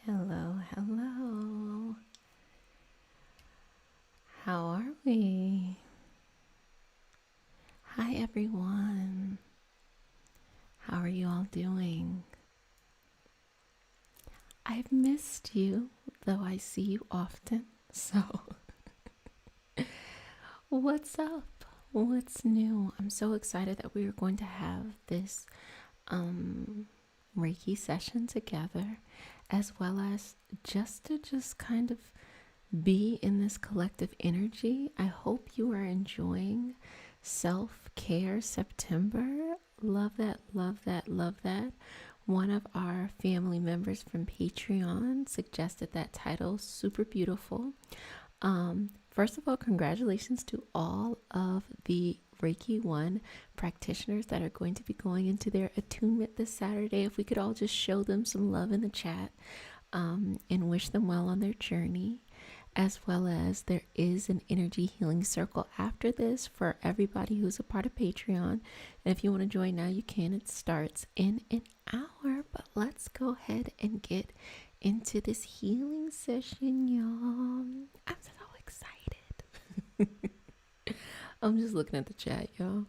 Hello, hello. How are we? Hi, everyone. How are you all doing? I've missed you, though I see you often. So, what's up? What's new? I'm so excited that we are going to have this Reiki session together, as well as just kind of be in this collective energy. I hope you are enjoying Self-Care September. Love that, love that, love that. One of our family members from Patreon suggested that title. Super beautiful. First of all, congratulations to all of the Reiki 1 practitioners that are going to be going into their attunement this Saturday. If we could all just show them some love in the chat and wish them well on their journey. As well as there is an energy healing circle after this for everybody who's a part of Patreon. And if you want to join now, you can. It starts in an hour. But let's go ahead and get into this healing session, y'all. I'm so excited. I'm just looking at the chat, y'all.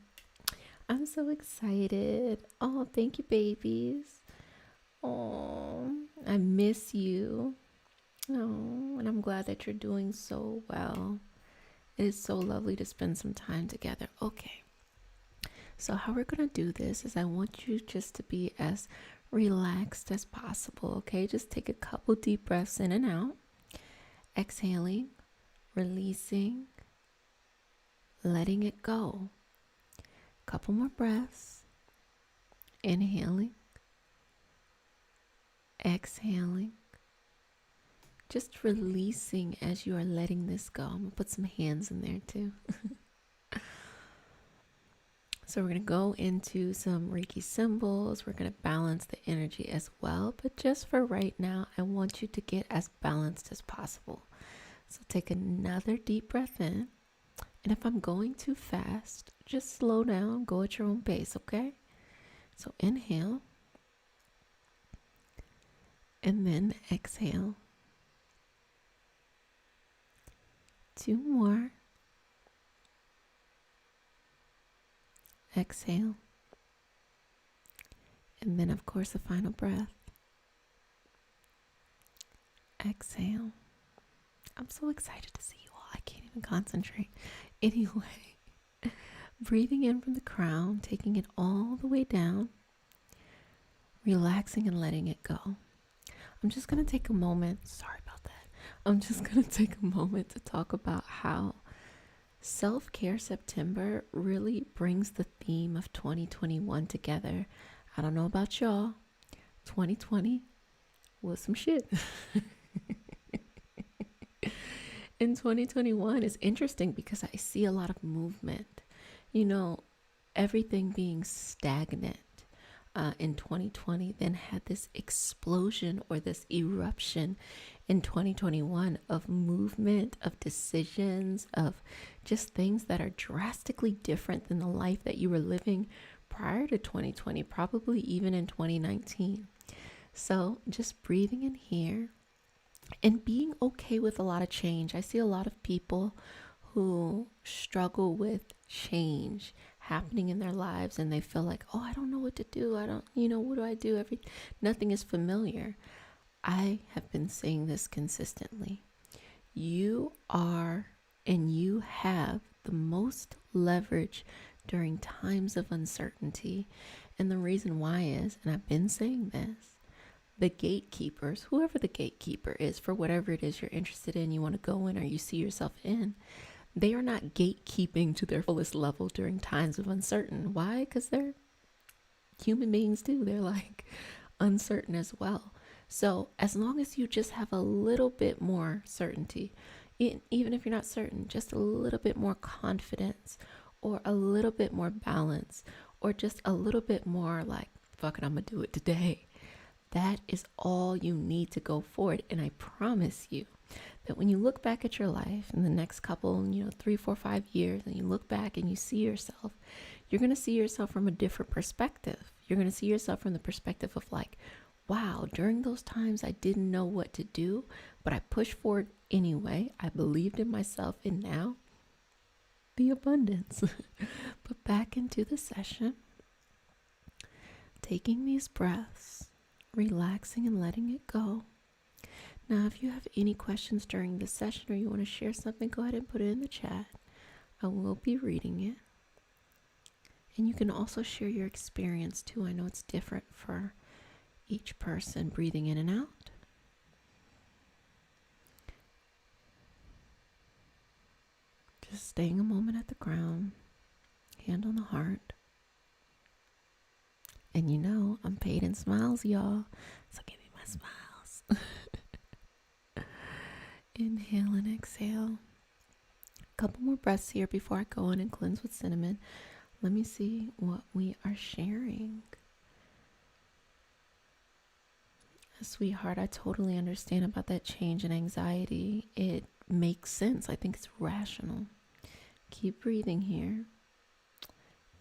I'm so excited. Oh, thank you, babies. Oh, I miss you. Oh, and I'm glad that you're doing so well. It is so lovely to spend some time together. Okay, so how we're going to do this is I want you just to be as relaxed as possible, okay? Just take a couple deep breaths in and out. Exhaling, releasing, letting it go. Couple more breaths. Inhaling, exhaling. Just releasing as you are letting this go. I'm going to put some hands in there too. So we're going to go into some Reiki symbols. We're going to balance the energy as well. But just for right now, I want you to get as balanced as possible. So take another deep breath in. And if I'm going too fast, just slow down. Go at your own pace, okay? So inhale. And then exhale. 2 more. Exhale. And then, of course, a final breath. Exhale. I'm so excited to see you all. I can't even concentrate. Anyway, breathing in from the crown, taking it all the way down, relaxing and letting it go. I'm just going to take a moment. Sorry about that. I'm just going to take a moment to talk about how Self-Care September really brings the theme of 2021 together. I don't know about y'all. 2020 was some shit. And 2021 is interesting because I see a lot of movement. You know, everything being stagnant in 2020 then had this explosion or this eruption in 2021 of movement, of decisions, of just things that are drastically different than the life that you were living prior to 2020, probably even in 2019. So just breathing in here and being okay with a lot of change. I see a lot of people who struggle with change happening in their lives and they feel like, oh, I don't know what to do. I don't, what do I do? Nothing is familiar. I have been saying this consistently. You are and you have the most leverage during times of uncertainty. And the reason why is, and I've been saying this, the gatekeepers, whoever the gatekeeper is for whatever it is you're interested in, you want to go in or you see yourself in, they are not gatekeeping to their fullest level during times of uncertainty. Why? Because they're human beings too. They're like uncertain as well. So as long as you just have a little bit more certainty, even if you're not certain, just a little bit more confidence or a little bit more balance or just a little bit more like, fuck it, I'm gonna do it today. That is all you need to go forward. And I promise you that when you look back at your life in the next couple, 3, 4, 5 years, and you look back and you see yourself, you're going to see yourself from a different perspective. You're going to see yourself from the perspective of like, wow, during those times I didn't know what to do, but I pushed forward anyway. I believed in myself, and now the abundance. But back into the session, taking these breaths, relaxing and letting it go. Now, if you have any questions during the session or you want to share something, go ahead and put it in the chat. I will be reading it. And you can also share your experience too. I know it's different for each person. Breathing in and out. Just staying a moment at the ground, hand on the heart. And you know, I'm paid in smiles, y'all. So give me my smiles. Inhale and exhale. A couple more breaths here before I go in and cleanse with cinnamon. Let me see what we are sharing. Sweetheart, I totally understand about that change and anxiety. It makes sense. I think it's rational. Keep breathing here.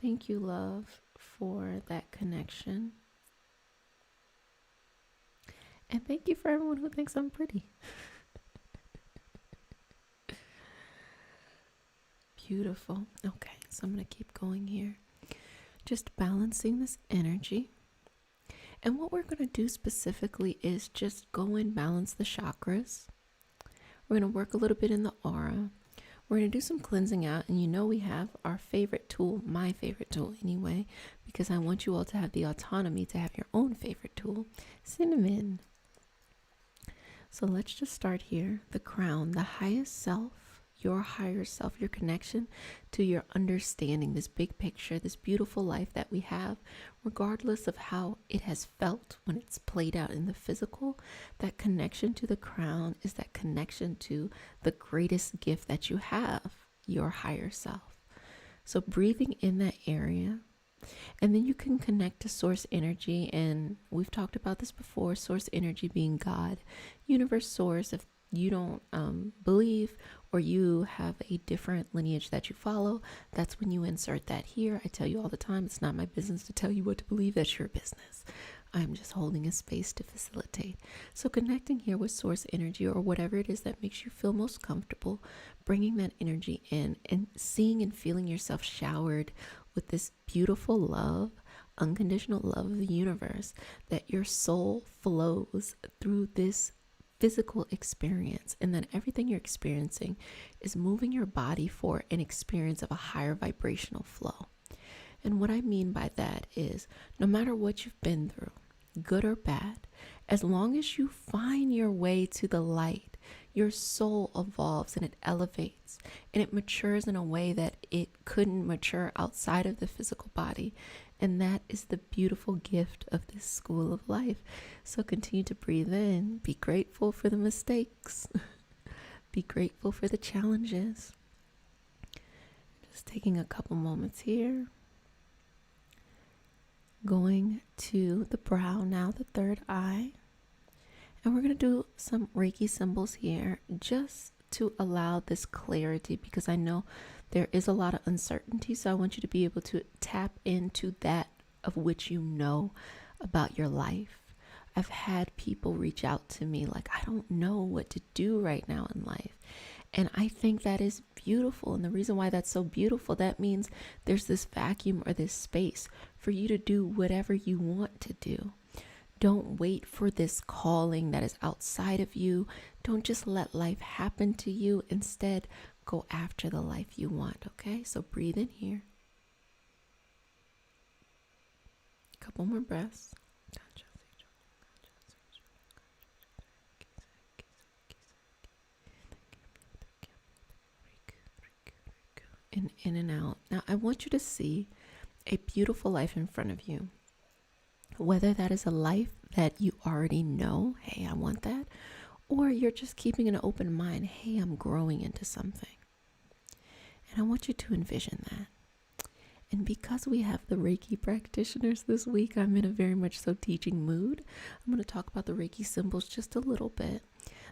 Thank you, love, for that connection. And thank you for everyone who thinks I'm pretty. Beautiful. Okay, so I'm going to keep going here. Just balancing this energy. And what we're going to do specifically is just go and balance the chakras. We're going to work a little bit in the aura. We're going to do some cleansing out. And you know we have our favorite tool, my favorite tool anyway, because I want you all to have the autonomy to have your own favorite tool, cinnamon. So let's just start here. The crown, the highest self, your higher self, your connection to your understanding, this big picture, this beautiful life that we have, regardless of how it has felt when it's played out in the physical. That connection to the crown is that connection to the greatest gift that you have, your higher self. So breathing in that area, and then you can connect to source energy. And we've talked about this before, source energy being God, universe, source. If you don't believe, or you have a different lineage that you follow, that's when you insert that here. I tell you all the time, it's not my business to tell you what to believe. That's your business. I'm just holding a space to facilitate. So connecting here with source energy, or whatever it is that makes you feel most comfortable, bringing that energy in and seeing and feeling yourself showered with this beautiful love, unconditional love of the universe, that your soul flows through this physical experience, and then everything you're experiencing is moving your body for an experience of a higher vibrational flow. And what I mean by that is, no matter what you've been through, good or bad, as long as you find your way to the light, your soul evolves and it elevates and it matures in a way that it couldn't mature outside of the physical body. And that is the beautiful gift of this school of life. So continue to breathe in. Be grateful for the mistakes. Be grateful for the challenges. Just taking a couple moments here. Going to the brow now, the third eye. And we're going to do some Reiki symbols here just to allow this clarity, because I know there is a lot of uncertainty. So I want you to be able to tap into that of which you know about your life. I've had people reach out to me like, I don't know what to do right now in life. And I think that is beautiful. And the reason why that's so beautiful, that means there's this vacuum or this space for you to do whatever you want to do. Don't wait for this calling that is outside of you. Don't just let life happen to you. Instead, go after the life you want, okay? So breathe in here. Couple more breaths. And in and out. Now, I want you to see a beautiful life in front of you. Whether that is a life that you already know, hey, I want that, or you're just keeping an open mind, hey, I'm growing into something. And I want you to envision that. And because we have the Reiki practitioners this week, I'm in a very much so teaching mood. I'm going to talk about the Reiki symbols just a little bit.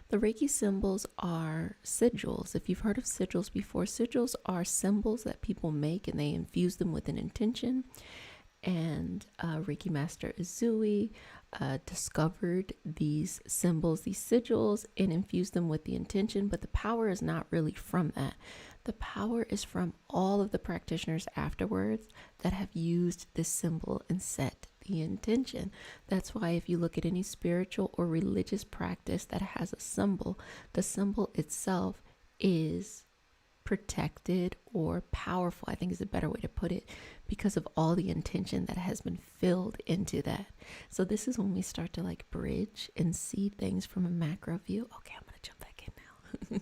The Reiki symbols are sigils. If you've heard of sigils before, sigils are symbols that people make and they infuse them with an intention. And Reiki Master Izui discovered these symbols, these sigils, and infused them with the intention, but the power is not really from that. The power is from all of the practitioners afterwards that have used this symbol and set the intention. That's why if you look at any spiritual or religious practice that has a symbol, the symbol itself is protected or powerful, I think is a better way to put it, because of all the intention that has been filled into that. So this is when we start to like bridge and see things from a macro view. Okay, I'm gonna jump back in now.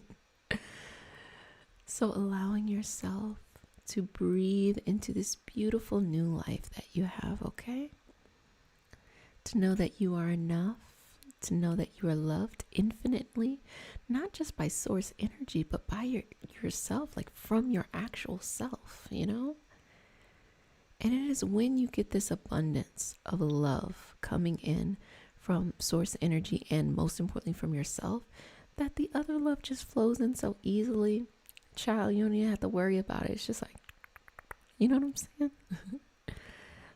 So allowing yourself to breathe into this beautiful new life that you have, okay? To know that you are enough, to know that you are loved infinitely, not just by source energy, but by yourself, like from your actual self, you know? And it is when you get this abundance of love coming in from source energy and most importantly from yourself, that the other love just flows in so easily. Child, you don't even have to worry about it. It's just like, you know what I'm saying?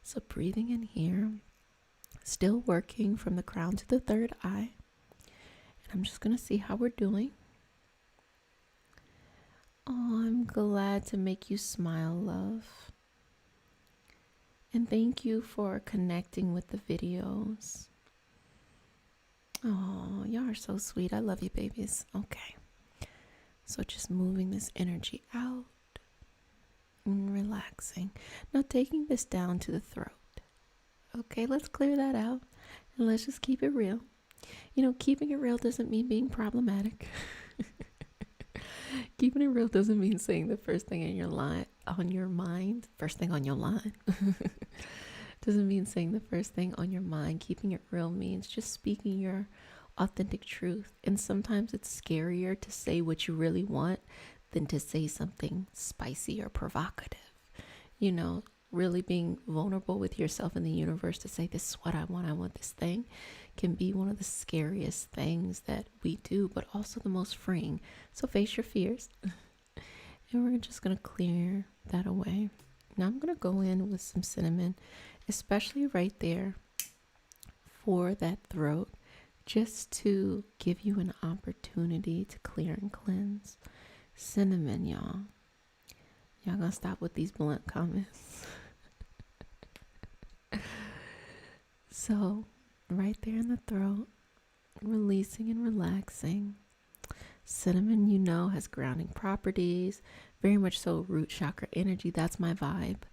So breathing in here, still working from the crown to the third eye. And I'm just going to see how we're doing. Oh, I'm glad to make you smile, love. And thank you for connecting with the videos. Oh, y'all are so sweet. I love you, babies. Okay. So just moving this energy out and relaxing. Now taking this down to the throat. Okay, let's clear that out and let's just keep it real. You know, keeping it real doesn't mean being problematic. Keeping it real doesn't mean saying the first thing in your line on your mind, first thing on your line. Doesn't mean saying the first thing on your mind. Keeping it real means just speaking your authentic truth. And sometimes it's scarier to say what you really want than to say something spicy or provocative. You know, really being vulnerable with yourself and the universe to say, this is what I want this thing, can be one of the scariest things that we do, but also the most freeing. So face your fears. And we're just going to clear that away. Now I'm going to go in with some cinnamon, especially right there for that throat, just to give you an opportunity to clear and cleanse. Cinnamon, y'all. Y'all gonna stop with these blunt comments. So, right there in the throat, releasing and relaxing. Cinnamon, you know, has grounding properties, very much so root chakra energy. That's my vibe.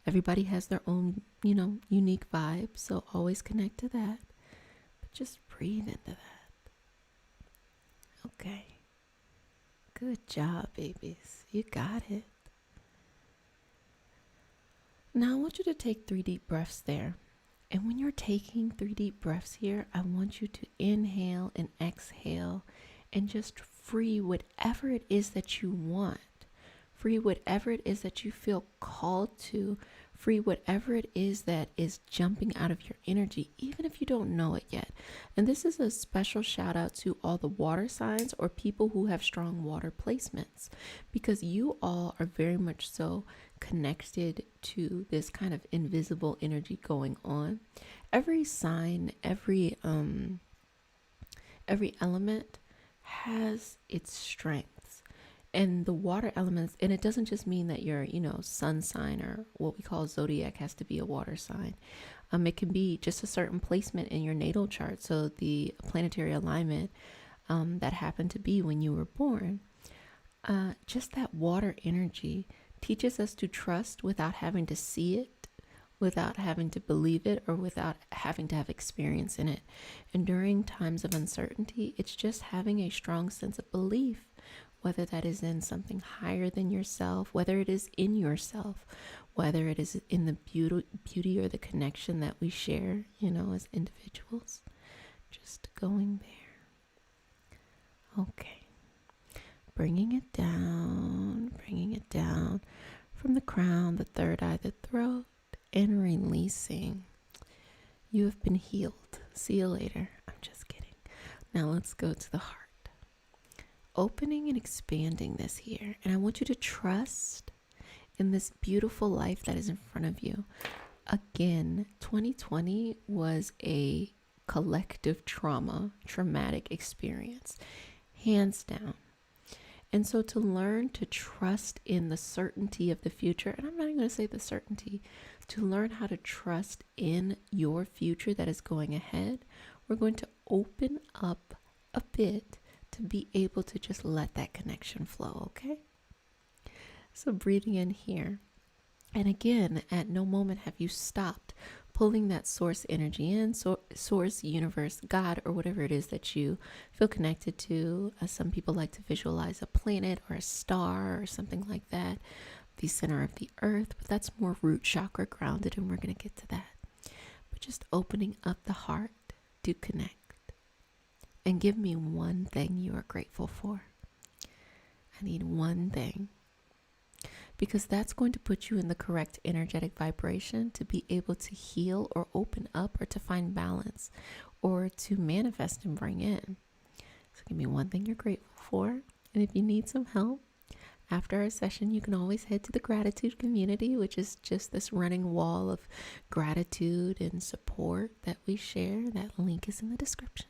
Everybody has their own, you know, unique vibe. So always connect to that. But just breathe into that. Okay. Good job, babies. You got it. Now I want you to take 3 deep breaths there. And when you're taking 3 deep breaths here, I want you to inhale and exhale and just free whatever it is that you want. Free whatever it is that you feel called to. Free whatever it is that is jumping out of your energy, even if you don't know it yet. And this is a special shout out to all the water signs or people who have strong water placements, because you all are very much so connected to this kind of invisible energy going on. Every sign, every element has its strengths. And the water elements, and it doesn't just mean that your, you know, sun sign or what we call zodiac has to be a water sign. It can be just a certain placement in your natal chart. So the planetary alignment that happened to be when you were born. Just that water energy teaches us to trust without having to see it, without having to believe it, or without having to have experience in it. And during times of uncertainty, it's just having a strong sense of belief, whether that is in something higher than yourself, whether it is in yourself, whether it is in the beauty or the connection that we share, you know, as individuals. Just going there. Okay. Bringing it down from the crown, the third eye, the throat, and releasing. You have been healed. See you later. I'm just kidding. Now let's go to the heart. Opening and expanding this here. And I want you to trust in this beautiful life that is in front of you. Again, 2020 was a collective traumatic experience, hands down. And so to learn to trust in the certainty of the future, and I'm not even going to say the certainty, to learn how to trust in your future that is going ahead, we're going to open up a bit to be able to just let that connection flow, okay? So breathing in here. And again, at no moment have you stopped pulling that source energy in, source, universe, God, or whatever it is that you feel connected to. Some people like to visualize a planet or a star or something like that, the center of the earth, but that's more root chakra grounded, and we're going to get to that. But just opening up the heart to connect. And give me one thing you are grateful for. I need one thing. Because that's going to put you in the correct energetic vibration to be able to heal or open up or to find balance or to manifest and bring in. So give me one thing you're grateful for. And if you need some help after our session, you can always head to the gratitude community, which is just this running wall of gratitude and support that we share. That link is in the description.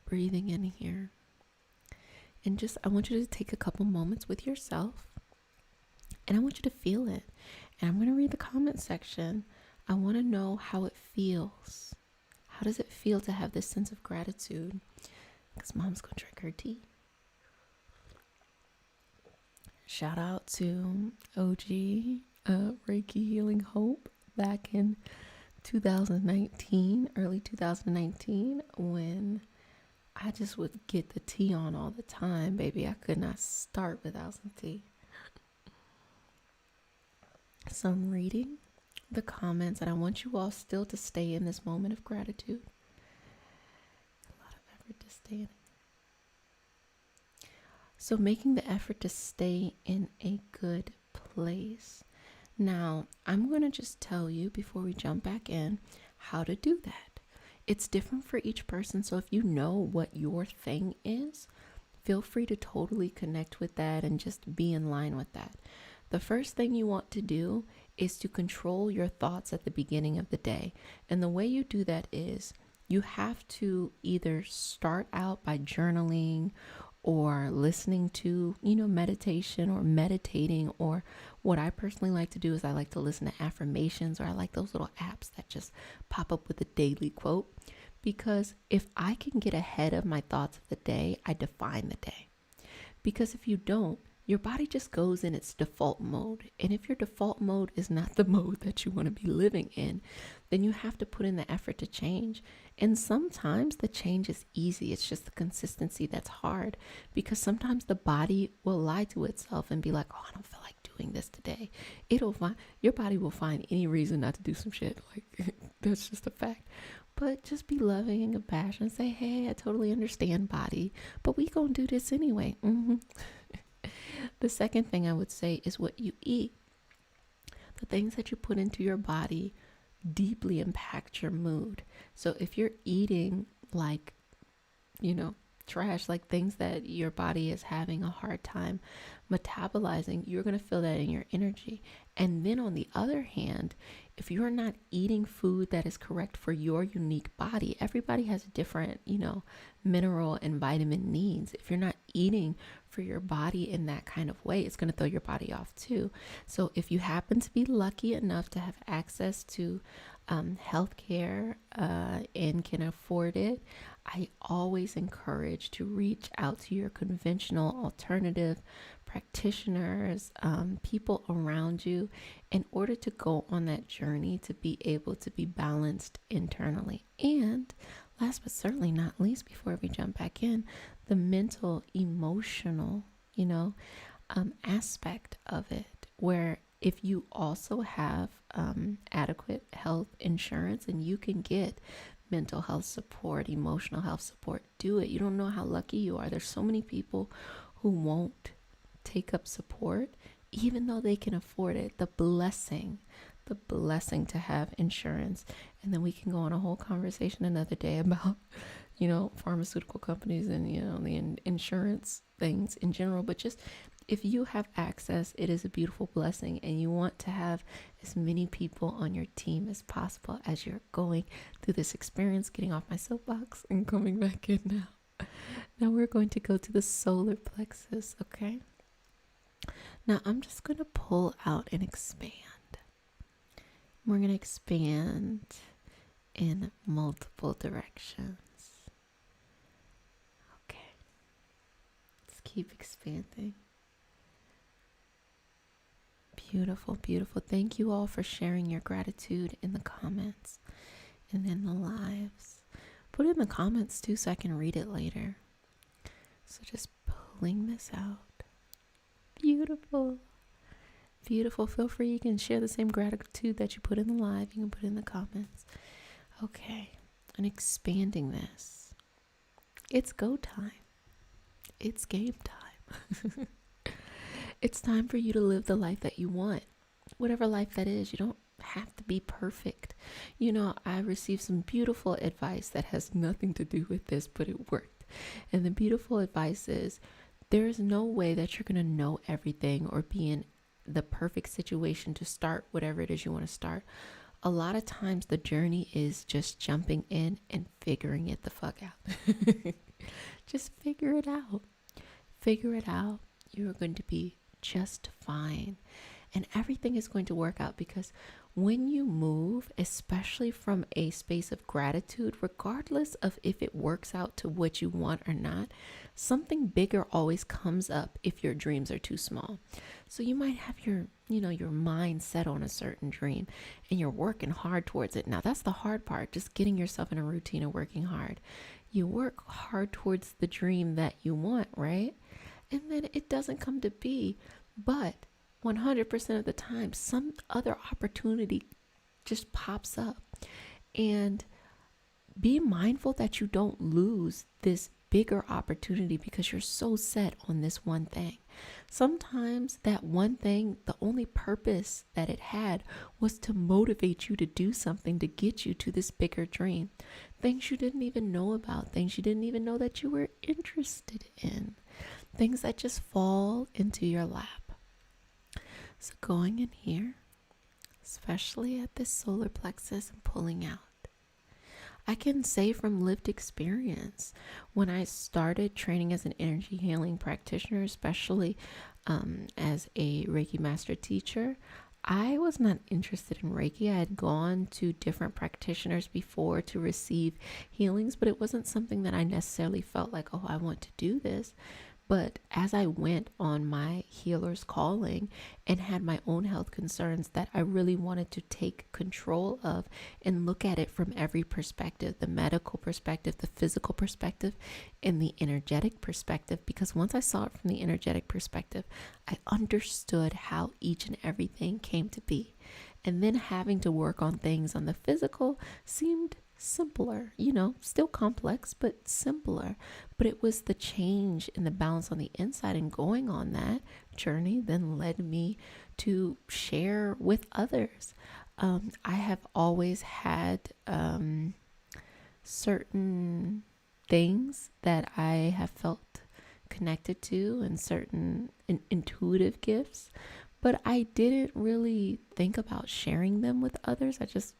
Breathing in here. And just, I want you to take a couple moments with yourself. And I want you to feel it. And I'm going to read the comment section. I want to know how it feels. How does it feel to have this sense of gratitude? Because Mom's going to drink her tea. Shout out to OG Reiki Healing Hope back in 2019, early 2019, when I just would get the tea on all the time, baby. I could not start without some tea. So I'm reading the comments, and I want you all still to stay in this moment of gratitude. A lot of effort to stay in it. So making the effort to stay in a good place. Now, I'm going to just tell you before we jump back in how to do that. It's different for each person. So if you know what your thing is, feel free to totally connect with that and just be in line with that. The first thing you want to do is to control your thoughts at the beginning of the day. And the way you do that is you have to either start out by journaling or listening to, meditation or meditating, or what I personally like to do is I like to listen to affirmations, or I like those little apps that just pop up with a daily quote. Because if I can get ahead of my thoughts of the day, I define the day. Because if you don't, your body just goes in its default mode. And if your default mode is not the mode that you want to be living in, then you have to put in the effort to change. And sometimes the change is easy. It's just the consistency that's hard, because sometimes the body will lie to itself and be like, oh, I don't feel like doing this today. Your body will find any reason not to do some shit. Like, that's just a fact. But just be loving and compassionate. Say, hey, I totally understand, body, but we gonna do this anyway. The second thing I would say is what you eat. The things that you put into your body deeply impact your mood. So if you're eating like, trash, like things that your body is having a hard time metabolizing, you're going to feel that in your energy. And then on the other hand, if you're not eating food that is correct for your unique body, everybody has different, mineral and vitamin needs. If you're not eating for your body in that kind of way, it's going to throw your body off too. So if you happen to be lucky enough to have access to healthcare and can afford it, I always encourage to reach out to your conventional alternative practitioners, people around you, in order to go on that journey to be able to be balanced internally. And last but certainly not least, before we jump back in, the mental, emotional, aspect of it, where if you also have adequate health insurance and you can get mental health support, emotional health support, do it. You don't know how lucky you are. There's so many people who won't take up support, even though they can afford it. The blessing to have insurance. And then we can go on a whole conversation another day about, pharmaceutical companies and, the insurance things in general. But just, if you have access, it is a beautiful blessing, and you want to have as many people on your team as possible as you're going through this experience. Getting off my soapbox and coming back in now. Now we're going to go to the solar plexus, okay? Now I'm just going to pull out and expand. We're going to expand in multiple directions. Okay. Let's keep expanding. Beautiful, beautiful. Thank you all for sharing your gratitude in the comments and in the lives. Put it in the comments too so I can read it later. So just pulling this out. Beautiful. Beautiful. Feel free. You can share the same gratitude that you put in the live. You can put it in the comments. Okay. And expanding this. It's go time. It's game time. It's time for you to live the life that you want. Whatever life that is. You don't have to be perfect. You know, I received some beautiful advice that has nothing to do with this, but it worked. And the beautiful advice is there is no way that you're going to know everything or be in the perfect situation to start whatever it is you want to start. A lot of times the journey is just jumping in and figuring it the fuck out. Just figure it out. Figure it out. You're going to be just fine. And everything is going to work out, because when you move, especially from a space of gratitude, regardless of if it works out to what you want or not, something bigger always comes up if your dreams are too small. So you might have your mind set on a certain dream and you're working hard towards it. Now that's the hard part, just getting yourself in a routine of working hard. You work hard towards the dream that you want, right? And then it doesn't come to be, but 100% of the time, some other opportunity just pops up. And be mindful that you don't lose this bigger opportunity because you're so set on this one thing. Sometimes that one thing, the only purpose that it had was to motivate you to do something to get you to this bigger dream. Things you didn't even know about, things you didn't even know that you were interested in, things that just fall into your lap. So going in here, especially at this solar plexus and pulling out. I can say from lived experience, when I started training as an energy healing practitioner, especially as a Reiki master teacher, I was not interested in Reiki. I had gone to different practitioners before to receive healings, but it wasn't something that I necessarily felt like, oh, I want to do this. But as I went on my healer's calling and had my own health concerns that I really wanted to take control of and look at it from every perspective, the medical perspective, the physical perspective, and the energetic perspective, because once I saw it from the energetic perspective, I understood how each and everything came to be. And then having to work on things on the physical seemed simpler, still complex, but simpler. But it was the change in the balance on the inside, and going on that journey then led me to share with others. I have always had certain things that I have felt connected to and certain intuitive gifts, but I didn't really think about sharing them with others. I just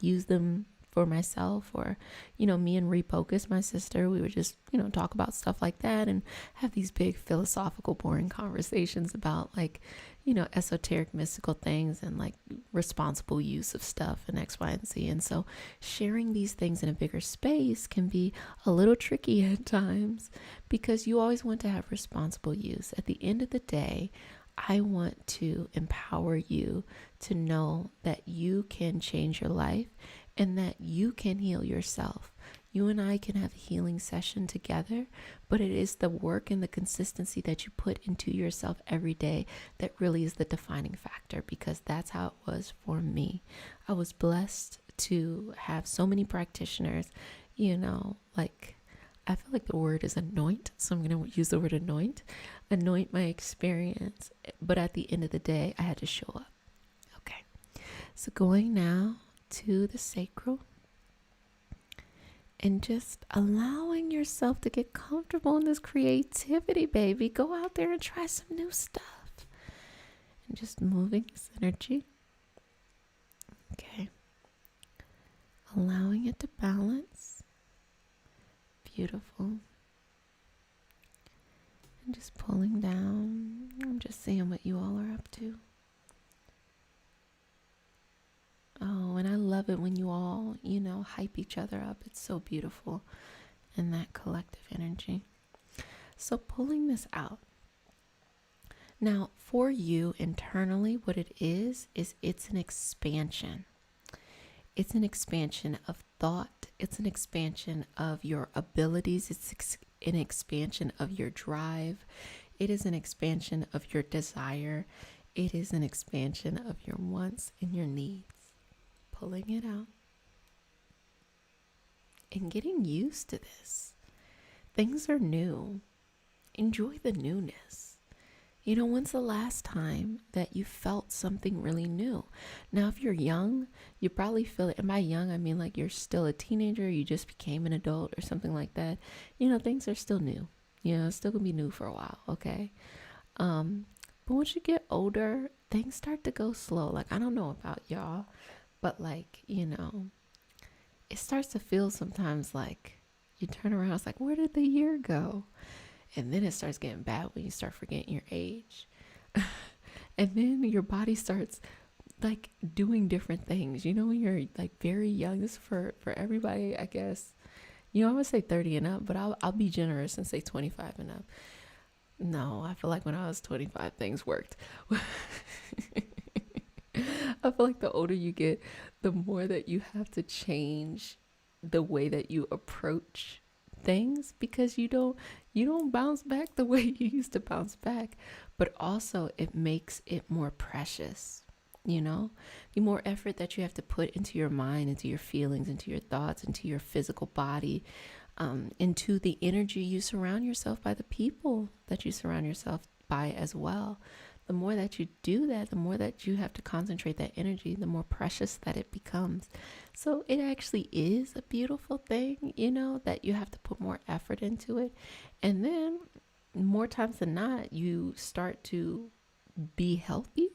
used them for myself, or me and Refocus, my sister, we would just talk about stuff like that and have these big philosophical boring conversations about esoteric mystical things and responsible use of stuff and X, Y, and Z. And so sharing these things in a bigger space can be a little tricky at times, because you always want to have responsible use. At the end of the day, I want to empower you to know that you can change your life and that you can heal yourself. You and I can have a healing session together, but it is the work and the consistency that you put into yourself every day that really is the defining factor, because that's how it was for me. I was blessed to have so many practitioners, I feel like the word is anoint, so I'm going to use the word anoint my experience. But at the end of the day, I had to show up. Okay, so going now to the sacral and just allowing yourself to get comfortable in this creativity, baby. Go out there and try some new stuff. And just moving this energy. Okay. Allowing it to balance. Beautiful. And just pulling down. I'm just seeing what you all are up to. Oh, and I love it when you all, hype each other up. It's so beautiful in that collective energy. So pulling this out. Now, for you internally, what it is it's an expansion. It's an expansion of thought. It's an expansion of your abilities. It's an expansion of your drive. It is an expansion of your desire. It is an expansion of your wants and your needs. Pulling it out. And getting used to this. Things are new. Enjoy the newness. When's the last time that you felt something really new? Now, if you're young, you probably feel it. And by young, I mean like you're still a teenager, you just became an adult or something like that. Things are still new. It's still gonna be new for a while, okay? But once you get older, things start to go slow. Like, I don't know about y'all, but it starts to feel sometimes like you turn around, it's like, where did the year go? And then it starts getting bad when you start forgetting your age. And then your body starts like doing different things. When you're like very young, this is for everybody, I guess. I would say 30 and up, but I'll be generous and say 25 and up. No, I feel like when I was 25, things worked. I feel like the older you get, the more that you have to change the way that you approach things, because you don't bounce back the way you used to bounce back, but also it makes it more precious. The more effort that you have to put into your mind, into your feelings, into your thoughts, into your physical body, into the energy you surround yourself by, the people that you surround yourself by as well. The more that you do that, the more that you have to concentrate that energy, the more precious that it becomes. So it actually is a beautiful thing, that you have to put more effort into it. And then more times than not, you start to be healthier.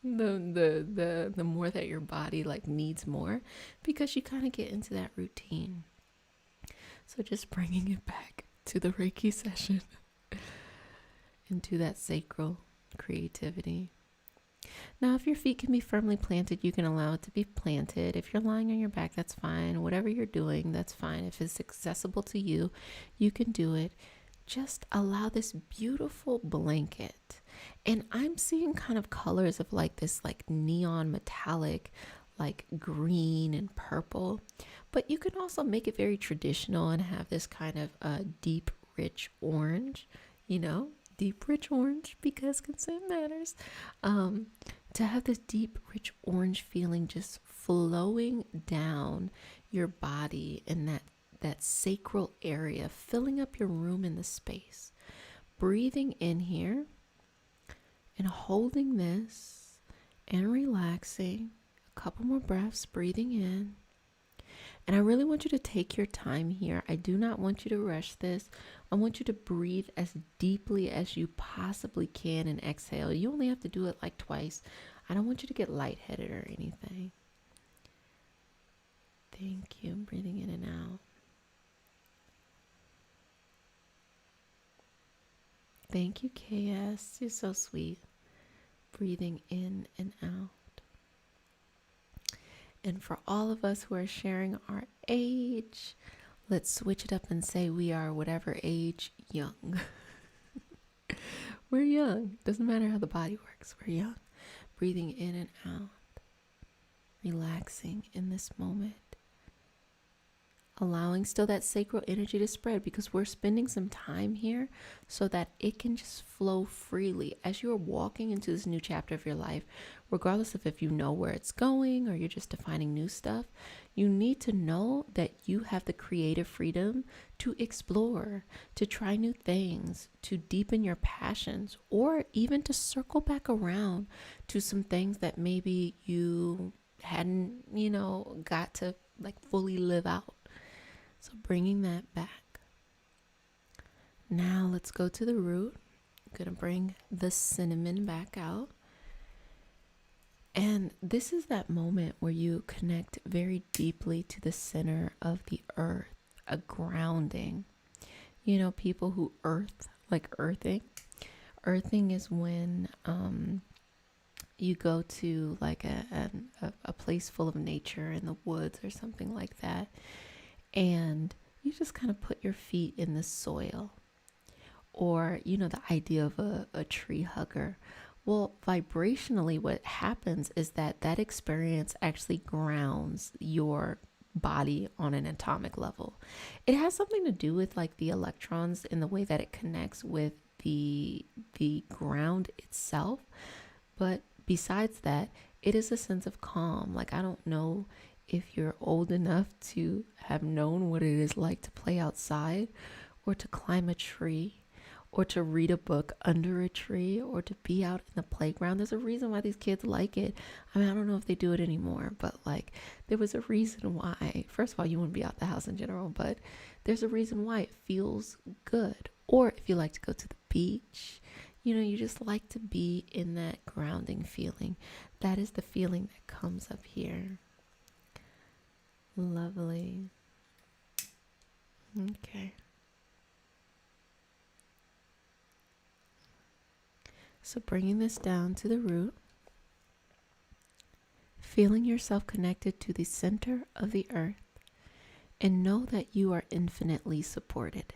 The more that your body like needs more, because you kind of get into that routine. So just bringing it back to the Reiki session. Into that sacral creativity. Now, if your feet can be firmly planted, you can allow it to be planted. If you're lying on your back, that's fine. Whatever you're doing, that's fine. If it's accessible to you, you can do it. Just allow this beautiful blanket. And I'm seeing kind of colors of like this like neon metallic, like green and purple. But you can also make it very traditional and have this kind of deep, rich orange, deep rich orange, because consent matters, to have this deep rich orange feeling just flowing down your body in that sacral area, filling up your room in the space. Breathing in here and holding this and relaxing. A couple more breaths, breathing in. And I really want you to take your time here. I do not want you to rush this. I want you to breathe as deeply as you possibly can and exhale. You only have to do it like twice. I don't want you to get lightheaded or anything. Thank you. Breathing in and out. Thank you, KS. You're so sweet. Breathing in and out. And for all of us who are sharing our age, let's switch it up and say we are whatever age, young. We're young. Doesn't matter how the body works. We're young. Breathing in and out. Relaxing in this moment. Allowing still that sacral energy to spread, because we're spending some time here so that it can just flow freely as you're walking into this new chapter of your life. Regardless of if you know where it's going or you're just defining new stuff, you need to know that you have the creative freedom to explore, to try new things, to deepen your passions, or even to circle back around to some things that maybe you hadn't, got to like fully live out. So bringing that back. Now let's go to the root. I'm going to bring the cinnamon back out. And this is that moment where you connect very deeply to the center of the earth, a grounding. You know, people who earth, like earthing. Earthing is when you go to like a place full of nature in the woods or something like that. And you just kind of put your feet in the soil. Or, you know, the idea of a tree hugger. Well, vibrationally, what happens is that experience actually grounds your body on an atomic level. It has something to do with like the electrons in the way that it connects with the ground itself. But besides that, it is a sense of calm. Like, I don't know if you're old enough to have known what it is like to play outside or to climb a tree or to read a book under a tree, or to be out in the playground. There's a reason why these kids like it. I mean, I don't know if they do it anymore, but like there was a reason why. First of all, you wouldn't be out the house in general, but there's a reason why it feels good. Or if you like to go to the beach, you know, you just like to be in that grounding feeling. That is the feeling that comes up here. Lovely. Okay. So bringing this down to the root, feeling yourself connected to the center of the earth, and know that you are infinitely supported.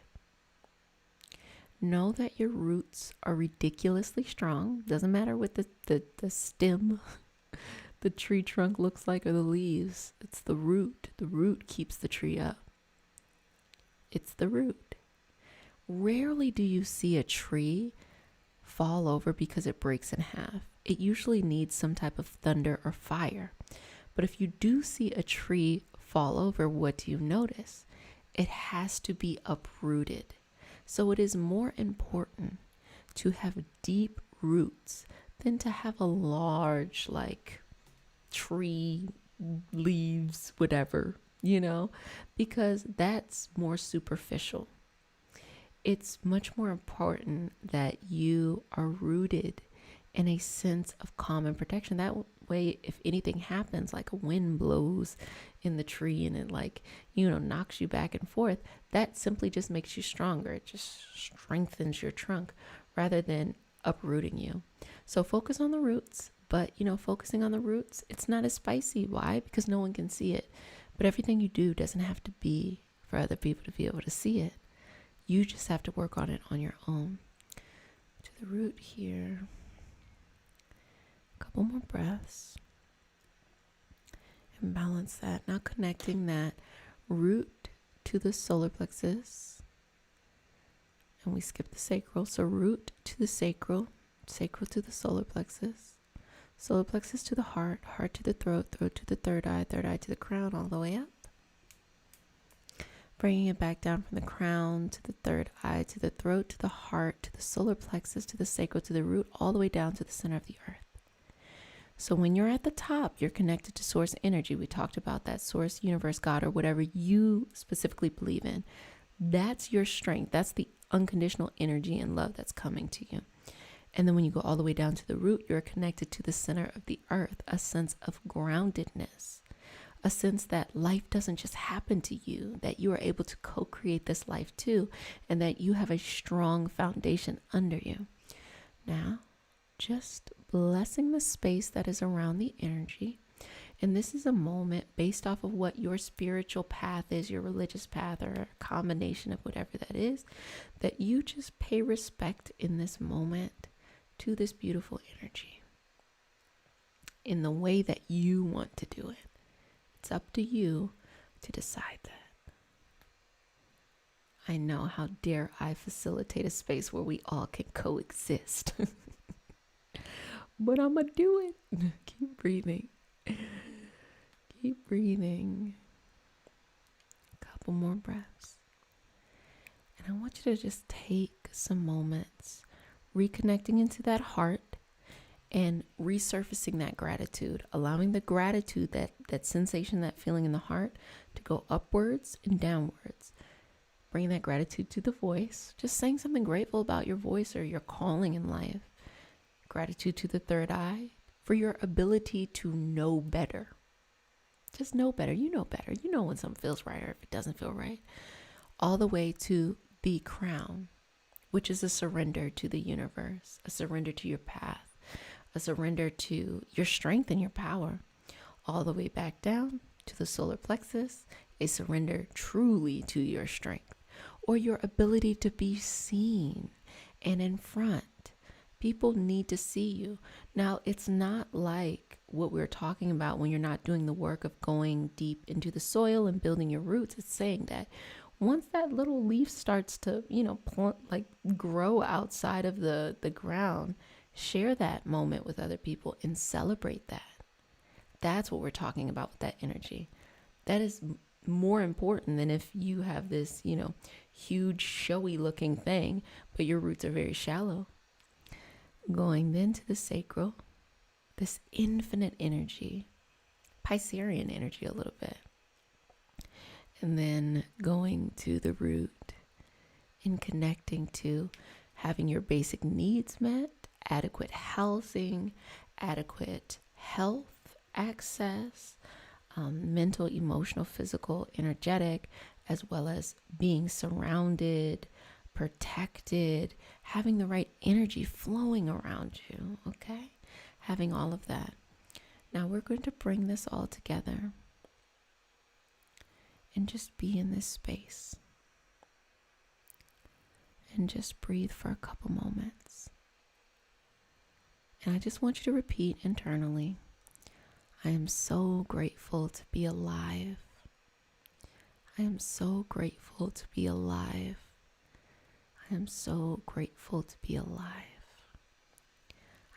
Know that your roots are ridiculously strong. Doesn't matter what the stem, the tree trunk looks like, or the leaves. It's the root. The root keeps the tree up. It's the root. Rarely do you see a tree fall over because it breaks in half. It usually needs some type of thunder or fire. But if you do see a tree fall over, what do you notice? It has to be uprooted. So it is more important to have deep roots than to have a large, like, tree, leaves, whatever, you know, because that's more superficial. It's much more important that you are rooted in a sense of calm and protection. That way, if anything happens, like a wind blows in the tree and it, like, you know, knocks you back and forth, that simply just makes you stronger. It just strengthens your trunk rather than uprooting you. So focus on the roots, but, you know, focusing on the roots, it's not as spicy. Why? Because no one can see it. But everything you do doesn't have to be for other people to be able to see it. You just have to work on it on your own. To the root here. A couple more breaths. And balance that. Now connecting that root to the solar plexus. And we skip the sacral. So root to the sacral. Sacral to the solar plexus. Solar plexus to the heart. Heart to the throat. Throat to the third eye to the crown, all the way up. Bringing it back down from the crown to the third eye, to the throat, to the heart, to the solar plexus, to the sacral, to the root, all the way down to the center of the earth. So when you're at the top, you're connected to source energy. We talked about that, source, universe, God, or whatever you specifically believe in. That's your strength. That's the unconditional energy and love that's coming to you. And then when you go all the way down to the root, you're connected to the center of the earth, a sense of groundedness. A sense that life doesn't just happen to you, that you are able to co-create this life too, and that you have a strong foundation under you. Now, just blessing the space that is around the energy. And this is a moment based off of what your spiritual path is, your religious path, or a combination of whatever that is, that you just pay respect in this moment to this beautiful energy in the way that you want to do it. It's up to you to decide that. I know, how dare I facilitate a space where we all can coexist. But I'm going to do it. Keep breathing. Keep breathing. A couple more breaths. And I want you to just take some moments reconnecting into that heart and resurfacing that gratitude, allowing the gratitude, that sensation, that feeling in the heart to go upwards and downwards. Bringing that gratitude to the voice, just saying something grateful about your voice or your calling in life. Gratitude to the third eye for your ability to know better. Just know better. You know better. You know when something feels right or if it doesn't feel right. All the way to the crown, which is a surrender to the universe, a surrender to your path, a surrender to your strength and your power. All the way back down to the solar plexus, a surrender truly to your strength or your ability to be seen and in front. People need to see you. Now, it's not like what we're talking about when you're not doing the work of going deep into the soil and building your roots. It's saying that once that little leaf starts to, grow outside of the ground, share that moment with other people and celebrate that. That's what we're talking about with that energy. That is more important than if you have this, huge showy looking thing, but your roots are very shallow. Going then to the sacral, this infinite energy, Piscean energy a little bit. And then going to the root and connecting to having your basic needs met, adequate housing, adequate health access, mental, emotional, physical, energetic, as well as being surrounded, protected, having the right energy flowing around you, okay? Having all of that. Now we're going to bring this all together and just be in this space and just breathe for a couple moments. And I just want you to repeat internally, I am so grateful to be alive. I am so grateful to be alive. I am so grateful to be alive.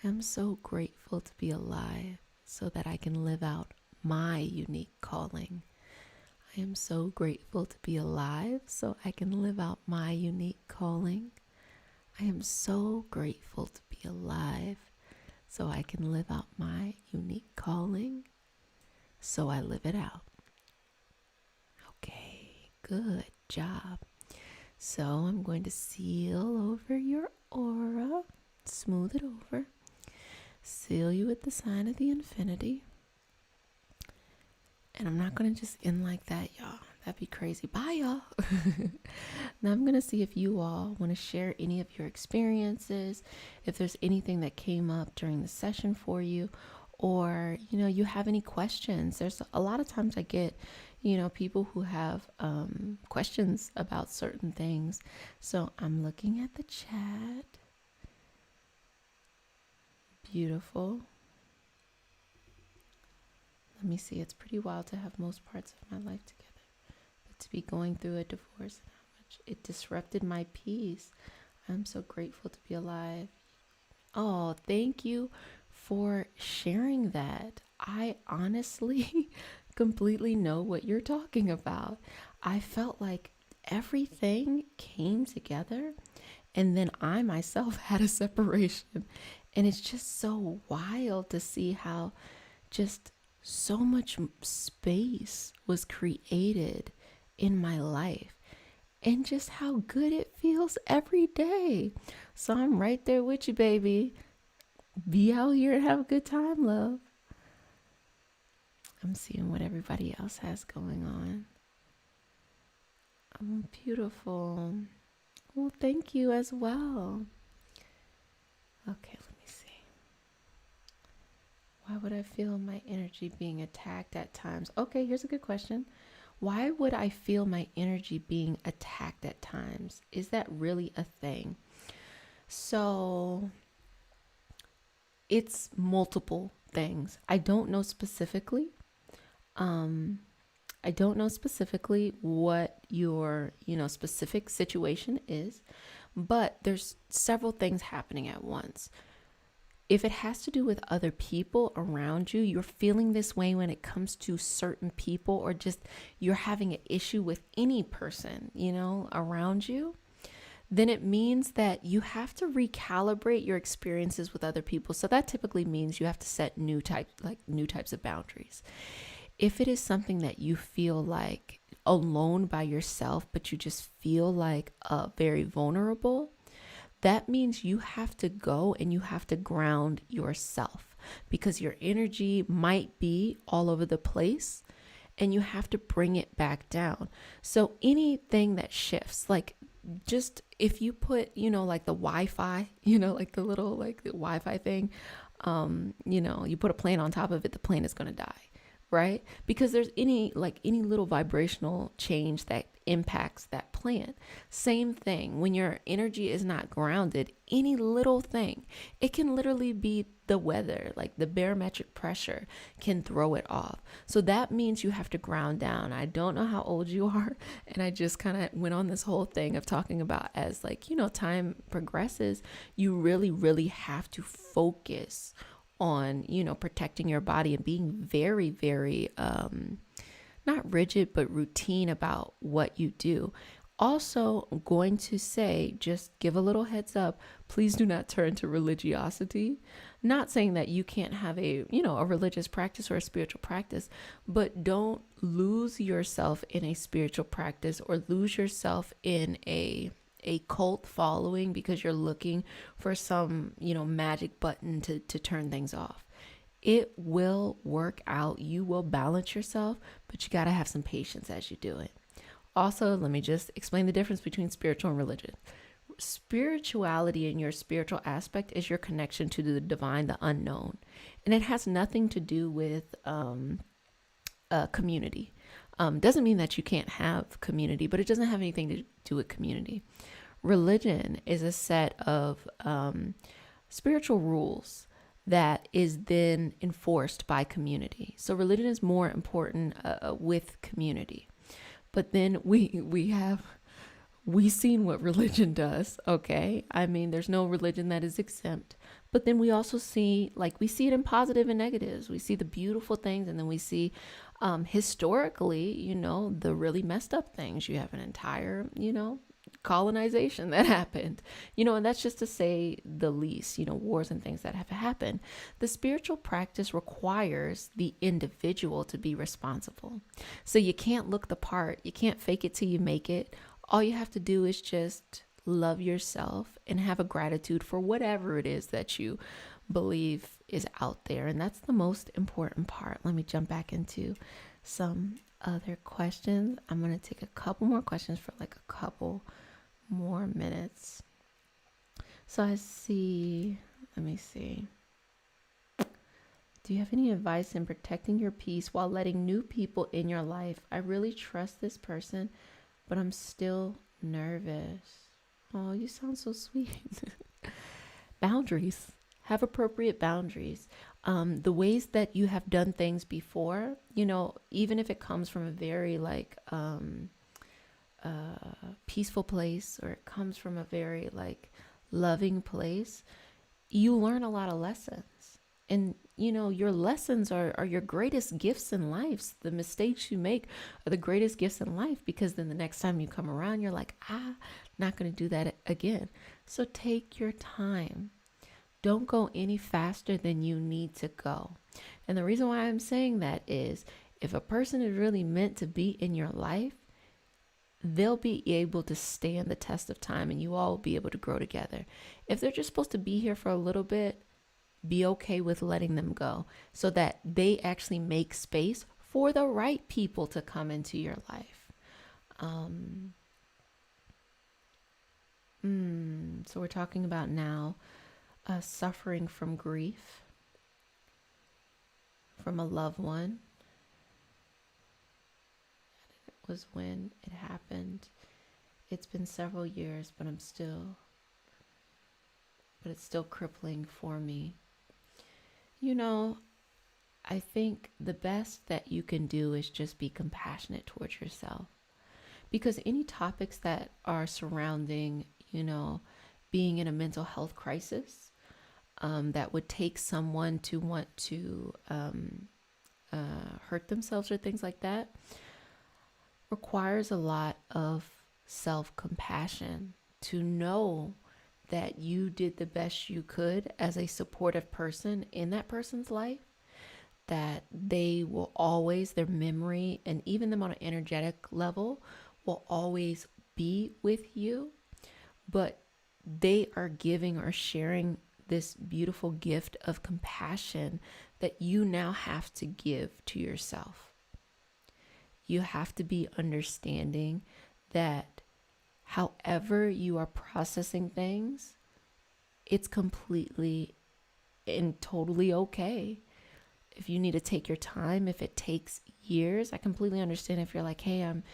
I am so grateful to be alive so that I can live out my unique calling. I am so grateful to be alive so I can live out my unique calling. I am so grateful to be alive so I can live out my unique calling. So I live it out. Okay, good job. So I'm going to seal over your aura, smooth it over, seal you with the sign of the infinity. And I'm not going to just end like that, y'all. That'd be crazy. Bye, y'all. Now I'm going to see if you all want to share any of your experiences, if there's anything that came up during the session for you, or, you have any questions. There's a lot of times I get, people who have questions about certain things. So I'm looking at the chat. Beautiful. Let me see. It's pretty wild to have most parts of my life together, but to be going through a divorce and how much it disrupted my peace. I'm so grateful to be alive. Oh, thank you for sharing that. I honestly completely know what you're talking about. I felt like everything came together and then I myself had a separation. And it's just so wild to see how just so much space was created in my life and just how good it feels every day. So I'm right there with you, baby. Be out here and have a good time, love. I'm seeing what everybody else has going on. Oh, beautiful. Well, thank you as well. Okay, let me see. Why would I feel my energy being attacked at times? Okay, here's a good question. Why would I feel my energy being attacked at times? Is that really a thing? So it's multiple things. I don't know specifically. I don't know specifically what your, specific situation is, but there's several things happening at once. If it has to do with other people around you, you're feeling this way when it comes to certain people, or just you're having an issue with any person, around you, then it means that you have to recalibrate your experiences with other people. So that typically means you have to set new types of boundaries. If it is something that you feel like alone by yourself, but you just feel like very vulnerable, that means you have to go and you have to ground yourself, because your energy might be all over the place and you have to bring it back down. So anything that shifts, like just if you put, like the Wi-Fi, like the little, like the Wi-Fi thing, you put a plane on top of it, the plane is going to die. Right? Because there's any little vibrational change that impacts that plant. Same thing when your energy is not grounded, any little thing, it can literally be the weather, like the barometric pressure can throw it off. So that means you have to ground down. I don't know how old you are, and I just kind of went on this whole thing of talking about as time progresses, you really, really have to focus on, protecting your body and being very, very, not rigid, but routine about what you do. Also, I'm going to say, just give a little heads up, please do not turn to religiosity. Not saying that you can't have a religious practice or a spiritual practice, but don't lose yourself in a spiritual practice or lose yourself in a cult following because you're looking for some, magic button to turn things off. It will work out. You will balance yourself, but you got to have some patience as you do it. Also, let me just explain the difference between spiritual and religion. Spirituality in your spiritual aspect is your connection to the divine, the unknown. And it has nothing to do with community. Doesn't mean that you can't have community, but it doesn't have anything to do with community. Religion is a set of spiritual rules that is then enforced by community. So religion is more important with community. But then we've seen what religion does, okay? I mean, there's no religion that is exempt. But then we also see, we see it in positive and negatives. We see the beautiful things, and then we see historically, the really messed up things. You have an entire, colonization that happened, and that's just to say the least, wars and things that have happened. The spiritual practice requires the individual to be responsible. So you can't look the part. You can't fake it till you make it. All you have to do is just love yourself and have a gratitude for whatever it is that you believe is out there. And that's the most important part. Let me jump back into some other questions. I'm going to take a couple more questions for a couple more minutes. So let me see. Do you have any advice in protecting your peace while letting new people in your life? I really trust this person, but I'm still nervous. Oh, you sound so sweet. Boundaries. Have appropriate boundaries. The ways that you have done things before, even if it comes from a very peaceful place, or it comes from a very loving place, you learn a lot of lessons. And your lessons are your greatest gifts in life. The mistakes you make are the greatest gifts in life, because then the next time you come around, you're like, not going to do that again. So take your time. Don't go any faster than you need to go. And the reason why I'm saying that is, if a person is really meant to be in your life, they'll be able to stand the test of time, and you all will be able to grow together. If they're just supposed to be here for a little bit, be okay with letting them go, so that they actually make space for the right people to come into your life. So we're talking about now suffering from grief from a loved one. It was when it happened. It's been several years, but it's still crippling for me. I think the best that you can do is just be compassionate towards yourself, because any topics that are surrounding, being in a mental health crisis, that would take someone to want to hurt themselves or things like that, requires a lot of self-compassion to know that you did the best you could as a supportive person in that person's life, that they will always, their memory and even them on an energetic level will always be with you, but they are giving or sharing this beautiful gift of compassion that you now have to give to yourself. You have to be understanding that however you are processing things, it's completely and totally okay. If you need to take your time, if it takes years, I completely understand. If you're like, hey, I'm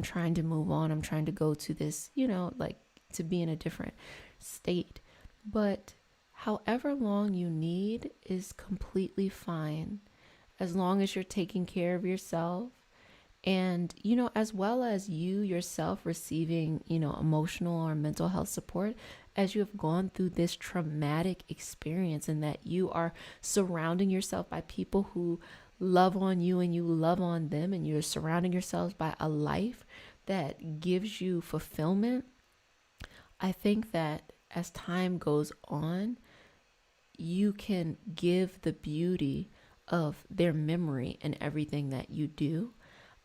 trying to move on. I'm trying to go to this, like to be in a different state. But however long you need is completely fine, as long as you're taking care of yourself. And, as well as you yourself receiving, emotional or mental health support as you have gone through this traumatic experience, and that you are surrounding yourself by people who love on you and you love on them, and you're surrounding yourselves by a life that gives you fulfillment. I think that as time goes on, you can give the beauty of their memory and everything that you do.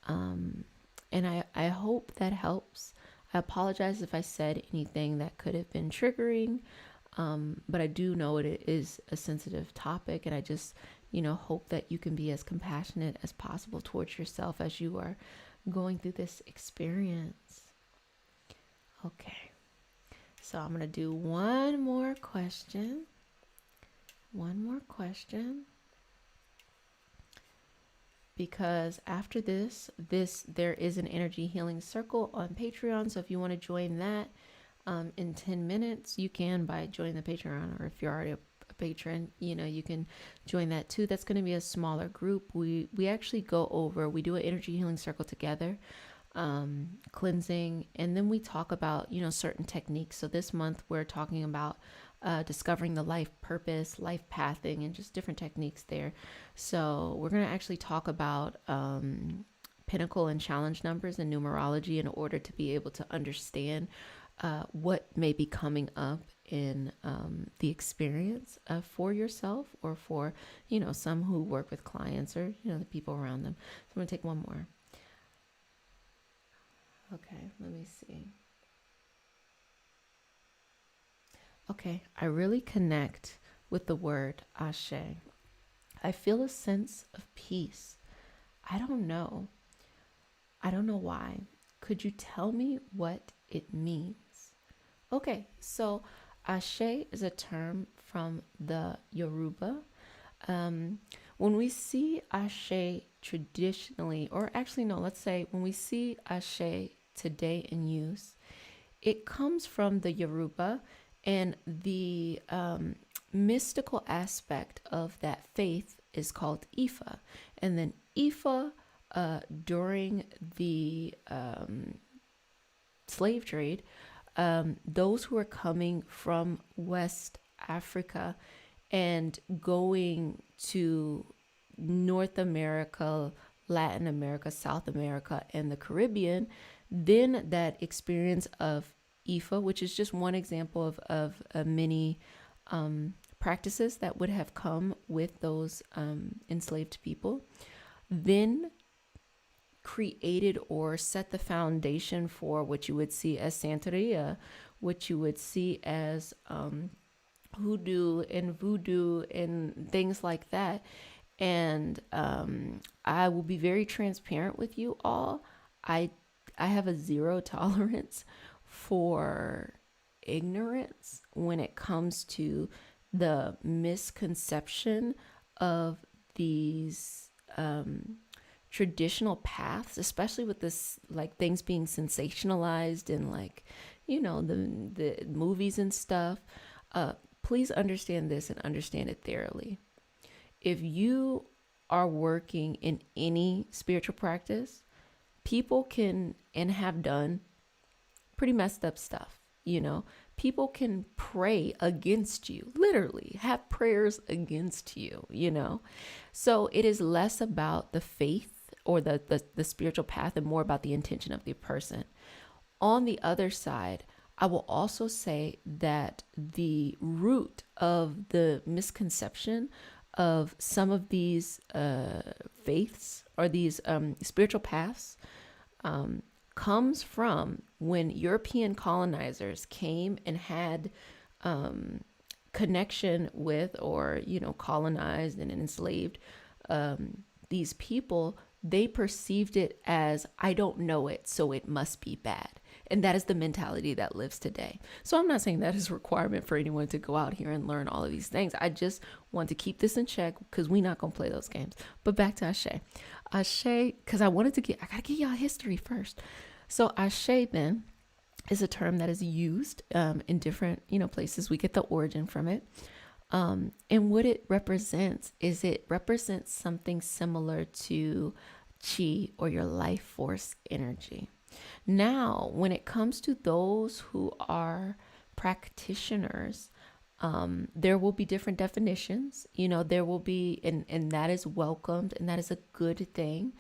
And I hope that helps. I apologize if I said anything that could have been triggering, but I do know it is a sensitive topic, and I just, hope that you can be as compassionate as possible towards yourself as you are going through this experience. Okay, so I'm going to do one more question. Because after this, there is an energy healing circle on Patreon. So if you want to join that in 10 minutes, you can by joining the Patreon, or if you're already a patron, you can join that too. That's going to be a smaller group. We actually go over, we do an energy healing circle together, cleansing, and then we talk about, certain techniques. So this month we're talking about discovering the life purpose, life pathing, and just different techniques there. So we're going to actually talk about pinnacle and challenge numbers and numerology in order to be able to understand what may be coming up in the experience for yourself, or for, some who work with clients, or, the people around them. So I'm going to take one more. Okay, let me see. Okay, I really connect with the word Ashe. I feel a sense of peace. I don't know why. Could you tell me what it means? Okay, so Ashe is a term from the Yoruba. When we see Ashe traditionally, or actually no, let's say when we see Ashe today in use, it comes from the Yoruba, and the mystical aspect of that faith is called Ifa. And then Ifa, during the slave trade, those who are coming from West Africa and going to North America, Latin America, South America, and the Caribbean, then that experience of Ifa, which is just one example of many practices that would have come with those enslaved people, then created or set the foundation for what you would see as Santeria, what you would see as hoodoo and voodoo and things like that. And I will be very transparent with you all. I have a zero tolerance for ignorance when it comes to the misconception of these traditional paths, especially with this, like, things being sensationalized and, like, the movies and stuff. Please understand this and understand it thoroughly. If you are working in any spiritual practice, people can and have done pretty messed up stuff. People can pray against you, literally have prayers against you, So it is less about the faith or the spiritual path and more about the intention of the person. On the other side, I will also say that the root of the misconception of some of these faiths or these spiritual paths comes from when European colonizers came and had connection with, or colonized and enslaved these people. They perceived it as, I don't know it, so it must be bad. And that is the mentality that lives today. So I'm not saying that is a requirement for anyone to go out here and learn all of these things. I just want to keep this in check because we're not going to play those games. But back to Ashe. Ashe, because I got to give y'all history first. So Ashe then is a term that is used in different, places. We get the origin from it. And what it represents is it represents something similar to chi, or your life force energy. Now, when it comes to those who are practitioners, there will be different definitions. There will be, and that is welcomed, and that is a good thing.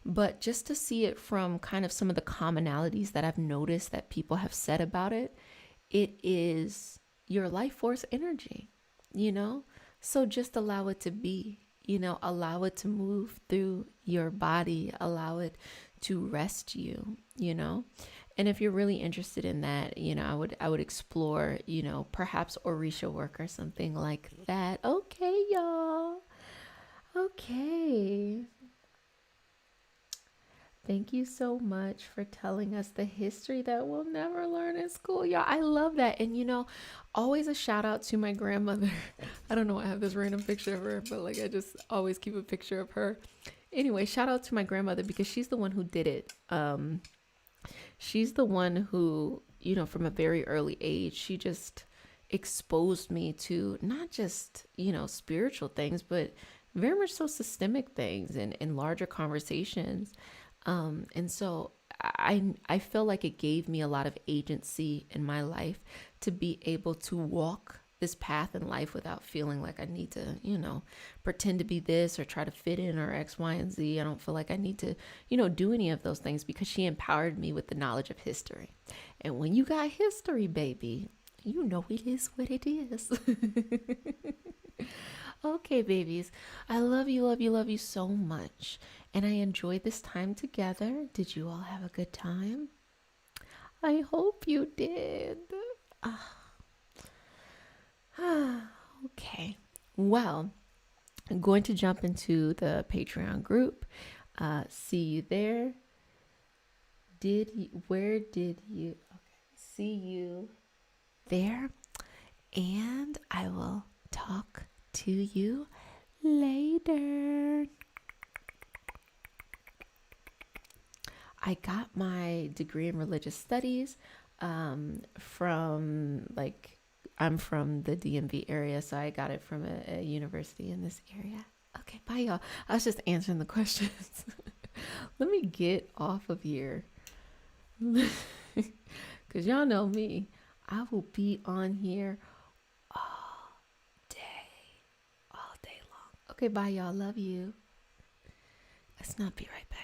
But just to see it from kind of some of the commonalities that I've noticed that people have said about it, it is your life force energy, So just allow it to be, allow it to move through your body, allow it to rest you, And if you're really interested in that, I would explore, perhaps Orisha work or something like that. Okay, y'all. Okay. Thank you so much for telling us the history that we'll never learn in school. Y'all, I love that. And, always a shout out to my grandmother. I don't know why I have this random picture of her, but I just always keep a picture of her. Anyway, shout out to my grandmother because she's the one who did it. She's the one who, from a very early age, she just exposed me to not just, spiritual things, but very much so systemic things and larger conversations. And so I feel like it gave me a lot of agency in my life to be able to walk this path in life without feeling like I need to, pretend to be this or try to fit in or X, Y, and Z. I don't feel like I need to, do any of those things because she empowered me with the knowledge of history. And when you got history, baby, it is what it is. Okay, babies. I love you, love you, love you so much. And I enjoyed this time together. Did you all have a good time? I hope you did. Okay. Well, I'm going to jump into the Patreon group. See you there. Where did you? Okay. See you there. And I will talk to you later. I got my degree in religious studies from I'm from the DMV area, so I got it from a university in this area. Okay, bye y'all. I was just answering the questions. Let me get off of here. Because y'all know me. I will be on here all day long. Okay, bye y'all. Love you. Let's not be right back.